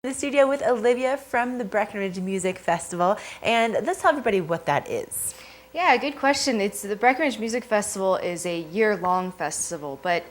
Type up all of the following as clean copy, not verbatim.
The studio with Olivia from the Breckenridge Music Festival, and let's tell everybody what that is. Yeah, good question. It's the Breckenridge Music Festival is a year-long festival, but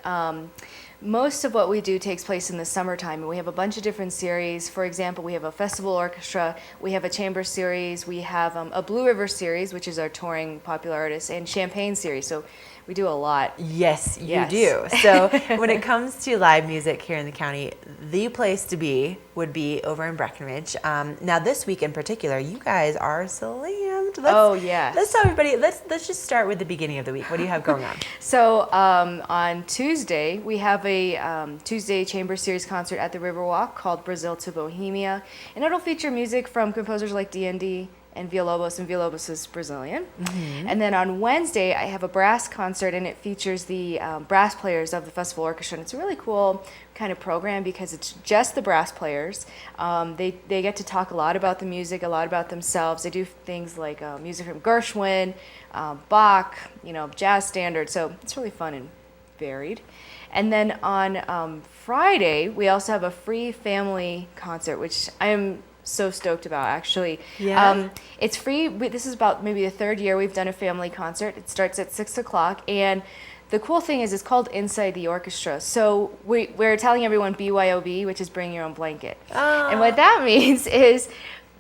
most of what we do takes place in the summertime, and we have a bunch of different series. For example, we have a festival orchestra, we have a chamber series, we have a Blue River series, which is our touring popular artists, and Champagne series. So we do a lot. Yes, you do. So when it comes to live music here in the county, the place to be would be over in Breckenridge. Now this week in particular, you guys are slammed. Let's tell everybody, let's just start with the beginning of the week. What do you have going on? So on Tuesday, we have a Tuesday Chamber Series concert at the Riverwalk called Brazil to Bohemia, and it'll feature music from composers like D&D and Villalobos is Brazilian. Mm-hmm. And then on Wednesday, I have a brass concert, and it features the brass players of the festival orchestra. And it's a really cool kind of program because it's just the brass players. They get to talk a lot about the music, a lot about themselves. They do things like music from Gershwin, Bach, jazz standards. So it's really fun and varied. And then on Friday, we also have a free family concert, which I am so stoked about, actually. Yeah. It's free. This is about maybe the third year we've done a family concert. It starts at 6 o'clock, and the cool thing is it's called Inside the Orchestra. So we're telling everyone BYOB, which is bring your own blanket. Oh. And what that means is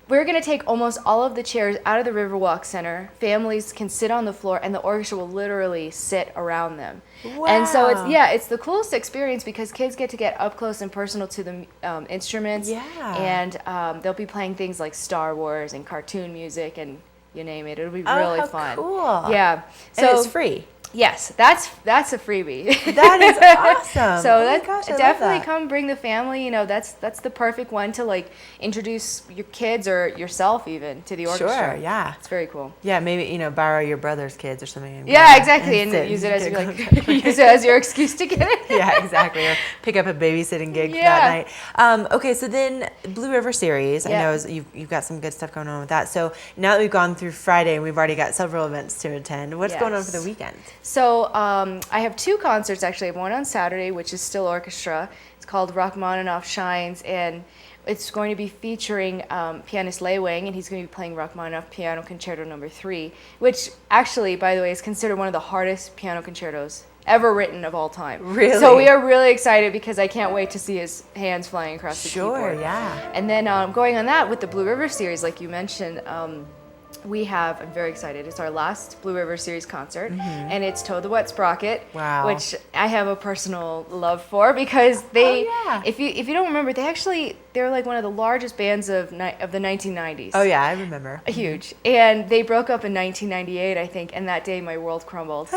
we're going to take almost all of the chairs out of the Riverwalk Center. Families can sit on the floor, and the orchestra will literally sit around them. Wow. And so it's the coolest experience because kids get to get up close and personal to the instruments. Yeah. And they'll be playing things like Star Wars and cartoon music and you name it. It'll be really fun. Cool. Yeah. So and it's free. Yes, that's a freebie. That is awesome. So definitely come bring the family. That's the perfect one to introduce your kids or yourself even to the orchestra. Sure, yeah. It's very cool. Yeah, maybe borrow your brother's kids or something. Yeah, exactly, and use it as your excuse to get it. Yeah, exactly. Or pick up a babysitting gig for that night. Okay, so then Blue River series. Yeah. I know you've got some good stuff going on with that. So now that we've gone through Friday and we've already got several events to attend, what's going on for the weekend? So I have two concerts, actually. I have one on Saturday, which is still orchestra. It's called Rachmaninoff Shines, and it's going to be featuring pianist Lei Wang, and he's going to be playing Rachmaninoff Piano Concerto No. 3, which actually, by the way, is considered one of the hardest piano concertos ever written of all time. Really? So we are really excited because I can't wait to see his hands flying across the keyboard. Sure, yeah. And then going on that with the Blue River series, like you mentioned, I'm very excited. It's our last Blue River Series concert, and it's Toad the Wet Sprocket, which I have a personal love for because if you don't remember, they're like one of the largest bands of the 1990s. Oh yeah, I remember. Huge. And they broke up in 1998, I think, and that day my world crumbled.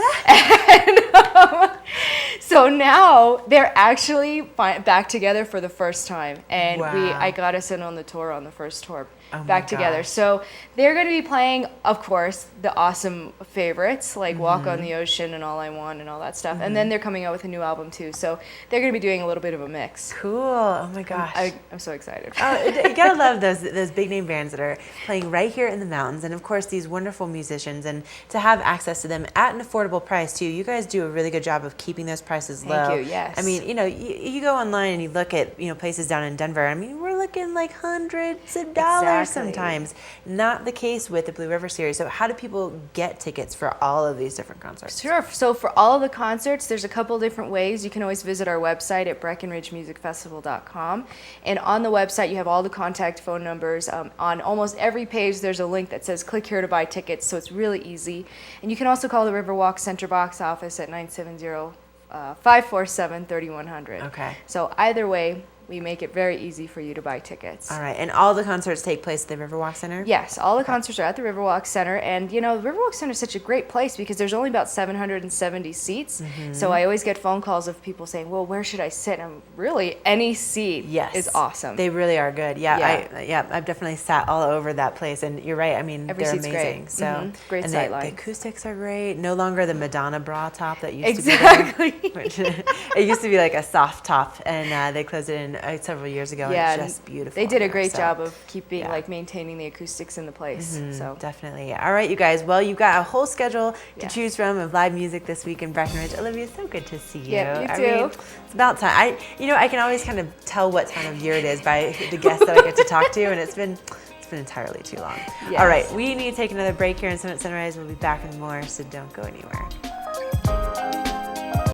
So now they're actually back together for the first time, and I got us in on the tour on the first tour. Back together. So they're going to be playing, of course, the awesome favorites like Walk on the Ocean and All I Want and all that stuff. And then they're coming out with a new album too. So they're going to be doing a little bit of a mix. Cool. Oh my gosh. I'm so excited. You gotta love those big name bands that are playing right here in the mountains, and of course these wonderful musicians, and to have access to them at an affordable price too. You guys do a really good job of keeping those prices low. Thank you. Yes. I mean, you go online and you look at places down in Denver. I mean, we're looking like hundreds of dollars. Sometimes. Not the case with the Blue River series. So how do people get tickets for all of these different concerts? Sure. So for all of the concerts, there's a couple different ways. You can always visit our website at BreckenridgeMusicFestival.com. And on the website, you have all the contact phone numbers. On almost every page, there's a link that says click here to buy tickets. So it's really easy. And you can also call the Riverwalk Center Box office at 970-547-3100. Okay. So either way, we make it very easy for you to buy tickets. All right, and all the concerts take place at the Riverwalk Center? Yes, all the concerts are at the Riverwalk Center, and the Riverwalk Center is such a great place because there's only about 770 seats, so I always get phone calls of people saying, well, where should I sit? And really, any seat is awesome. They really are good. I've definitely sat all over that place, and you're right, I mean, every they're seat's amazing. Great. So, Great and sight the lines. acoustics are great. No longer the Madonna bra top that used to be there. It used to be like a soft top, and they closed it in several years ago. Yeah, and it's just beautiful. they did a there, great so. job of keeping Yeah. like maintaining the acoustics in the place. So Definitely. All right, you guys. Well, you've got a whole schedule to Yes. choose from of live music this week in Breckenridge. Olivia, so good to see you. Yeah, you I too. mean, it's about time. I can always kind of tell what time of year it is by the guests that I get to talk to, and it's been entirely too long. Yes. All right, we need to take another break here in Summit Sunrise. We'll be back with more, so don't go anywhere.